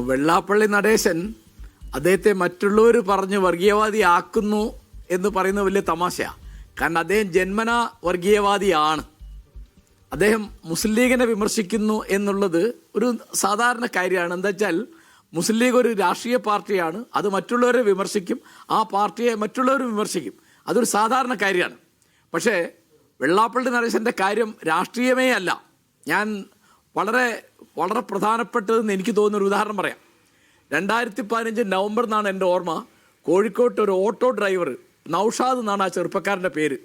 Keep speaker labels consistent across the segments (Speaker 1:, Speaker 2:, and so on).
Speaker 1: വെള്ളാപ്പള്ളി നടേശൻ അദ്ദേഹത്തെ മറ്റുള്ളവർ പറഞ്ഞ് വർഗീയവാദിയാക്കുന്നു എന്ന് പറയുന്നത് വലിയ തമാശയാണ്. കാരണം അദ്ദേഹം ജന്മനാ വർഗീയവാദിയാണ്. അദ്ദേഹം മുസ്ലിം ലീഗിനെ വിമർശിക്കുന്നു എന്നുള്ളത് ഒരു സാധാരണ കാര്യമാണ്. എന്താ വെച്ചാൽ മുസ്ലിം ലീഗ് ഒരു രാഷ്ട്രീയ പാർട്ടിയാണ്, അത് മറ്റുള്ളവരെ വിമർശിക്കും, ആ പാർട്ടിയെ മറ്റുള്ളവർ വിമർശിക്കും, അതൊരു സാധാരണ കാര്യമാണ്. പക്ഷേ വെള്ളാപ്പള്ളി നടേശൻ്റെ കാര്യം രാഷ്ട്രീയമേ അല്ല. ഞാൻ വളരെ വളരെ പ്രധാനപ്പെട്ടതെന്ന് എനിക്ക് തോന്നുന്ന ഒരു ഉദാഹരണം പറയാം. 2015 നവംബർ എന്നാണ് എൻ്റെ ഓർമ്മ. കോഴിക്കോട്ട് ഒരു ഓട്ടോ ഡ്രൈവർ നൗഷാദ് എന്നാണ് ആ ചെറുപ്പക്കാരൻ്റെ പേര്.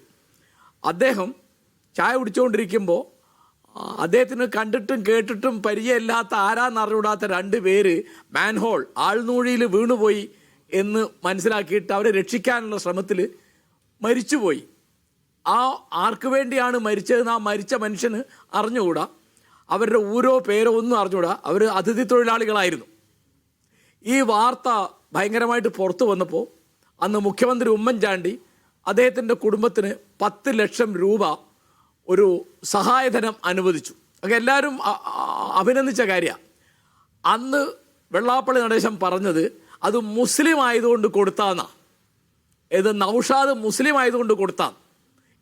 Speaker 1: അദ്ദേഹം ചായ കുടിച്ചുകൊണ്ടിരിക്കുമ്പോൾ അദ്ദേഹത്തിന് കണ്ടിട്ടും കേട്ടിട്ടും പരിചയമില്ലാത്ത ആരാന്നറിഞ്ഞൂടാത്ത 2 പേര് മാൻഹോൾ ആൾനൂഴിയിൽ വീണുപോയി എന്ന് മനസ്സിലാക്കിയിട്ട് അവരെ രക്ഷിക്കാനുള്ള ശ്രമത്തിൽ മരിച്ചുപോയി. ആർക്ക് വേണ്ടിയാണ് മരിച്ചതെന്ന് ആ മരിച്ച മനുഷ്യന് അറിഞ്ഞുകൂടാ, അവരുടെ ഊരോ പേരോ ഒന്നും അറിഞ്ഞുകൂടാ. അവർ അതിഥി തൊഴിലാളികളായിരുന്നു. ഈ വാർത്ത ഭയങ്കരമായിട്ട് പുറത്തു വന്നപ്പോൾ അന്ന് മുഖ്യമന്ത്രി ഉമ്മൻചാണ്ടി അദ്ദേഹത്തിൻ്റെ കുടുംബത്തിന് 10 ലക്ഷം രൂപ ഒരു സഹായധനം അനുവദിച്ചു. ഒക്കെ എല്ലാവരും അഭിനന്ദിച്ച കാര്യമാണ്. അന്ന് വെള്ളാപ്പള്ളി നടേശൻ പറഞ്ഞത് അത് മുസ്ലിം ആയതുകൊണ്ട് കൊടുത്താന്നാണ്. ഇത് നൗഷാദ് മുസ്ലിം ആയതുകൊണ്ട് കൊടുത്താൽ.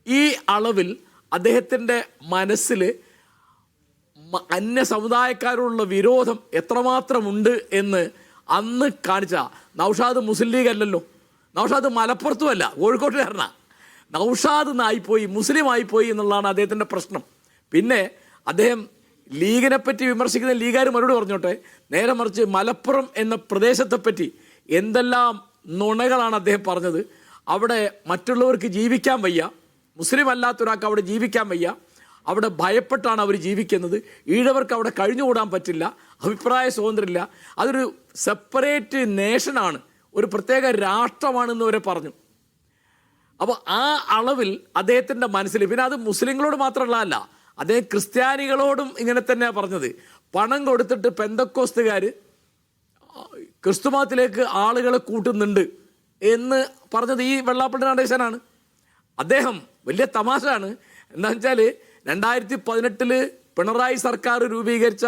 Speaker 1: ഈ അളവിൽ അദ്ദേഹത്തിൻ്റെ മനസ്സിൽ അന്യ സമുദായക്കാരോടുള്ള വിരോധം എത്രമാത്രമുണ്ട് എന്ന് അന്ന് കാണിച്ച. നൗഷാദ് മുസ്ലിം ലീഗ് അല്ലല്ലോ, നൗഷാദ് മലപ്പുറത്തുമല്ല, കോഴിക്കോട്ടുകാരനാണ്. നൗഷാദ് എന്നായിപ്പോയി, മുസ്ലിം ആയിപ്പോയി എന്നുള്ളതാണ് അദ്ദേഹത്തിൻ്റെ പ്രശ്നം. പിന്നെ അദ്ദേഹം ലീഗിനെ പറ്റി വിമർശിക്കുന്ന ലീഗുകാർ മറുപടി പറഞ്ഞോട്ടെ, നേരെ മറിച്ച് മലപ്പുറം എന്ന പ്രദേശത്തെപ്പറ്റി എന്തെല്ലാം നുണകളാണ് അദ്ദേഹം പറഞ്ഞത്. അവിടെ മറ്റുള്ളവർക്ക് ജീവിക്കാൻ വയ്യ, മുസ്ലിം അല്ലാത്തൊരാൾക്ക് അവിടെ ജീവിക്കാൻ വയ്യ, അവിടെ ഭയപ്പെട്ടാണ് അവർ ജീവിക്കുന്നത്, ഈഴവർക്ക് അവിടെ കഴിഞ്ഞുകൂടാൻ പറ്റില്ല, അഭിപ്രായ സ്വാതന്ത്ര്യമില്ല, അതൊരു സെപ്പറേറ്റ് നേഷനാണ്, ഒരു പ്രത്യേക രാഷ്ട്രമാണെന്ന് വരെ പറഞ്ഞു. അപ്പോൾ ആ അളവിൽ അദ്ദേഹത്തിൻ്റെ മനസ്സിൽ, പിന്നെ അത് മുസ്ലിങ്ങളോട് മാത്രമുള്ളതല്ല, അദ്ദേഹം ക്രിസ്ത്യാനികളോടും ഇങ്ങനെ തന്നെയാണ് പറഞ്ഞത്. പണം കൊടുത്തിട്ട് പെന്തക്കോസ്തുകാർ ക്രിസ്തുമതത്തിലേക്ക് ആളുകളെ കൂട്ടുന്നുണ്ട് എന്ന് പറഞ്ഞത് ഈ വെള്ളാപ്പള്ളി നടേശനാണ്. അദ്ദേഹം വലിയ തമാശയാണ്. എന്താണെന്ന് വെച്ചാൽ 2018 പിണറായി സർക്കാർ രൂപീകരിച്ച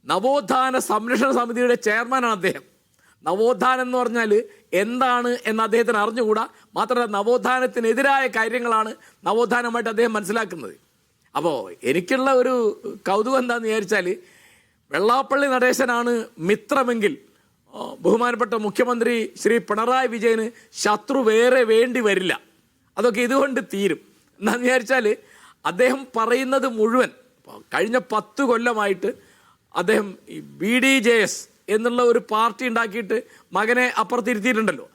Speaker 1: നവോത്ഥാന സംരക്ഷണ സമിതിയുടെ ചെയർമാനാണ് അദ്ദേഹം. നവോത്ഥാനം എന്ന് പറഞ്ഞാൽ എന്താണ് എന്ന് അദ്ദേഹത്തിന് അറിഞ്ഞുകൂടാ. മാത്രമല്ല നവോത്ഥാനത്തിനെതിരായ കാര്യങ്ങളാണ് നവോത്ഥാനമായിട്ട് അദ്ദേഹം മനസ്സിലാക്കുന്നത്. അപ്പോൾ എനിക്കുള്ള ഒരു കൗതുകം എന്താണെന്ന് വിചാരിച്ചാൽ, വെള്ളാപ്പള്ളി നടേശനാണ് മിത്രമെങ്കിൽ ബഹുമാനപ്പെട്ട മുഖ്യമന്ത്രി ശ്രീ പിണറായി വിജയന് ശത്രു വേറെ വേണ്ടി വരില്ല. അതൊക്കെ ഇതുകൊണ്ട് തീരും. എന്താണെന്ന് വിചാരിച്ചാൽ അദ്ദേഹം പറയുന്നത് മുഴുവൻ കഴിഞ്ഞ 10 കൊല്ലമായിട്ട് അദ്ദേഹം ഈ BDJS എന്നുള്ള ഒരു പാർട്ടി ഉണ്ടാക്കിയിട്ട് മകനെ അപ്പുറത്തിരുത്തിയിട്ടുണ്ടല്ലോ.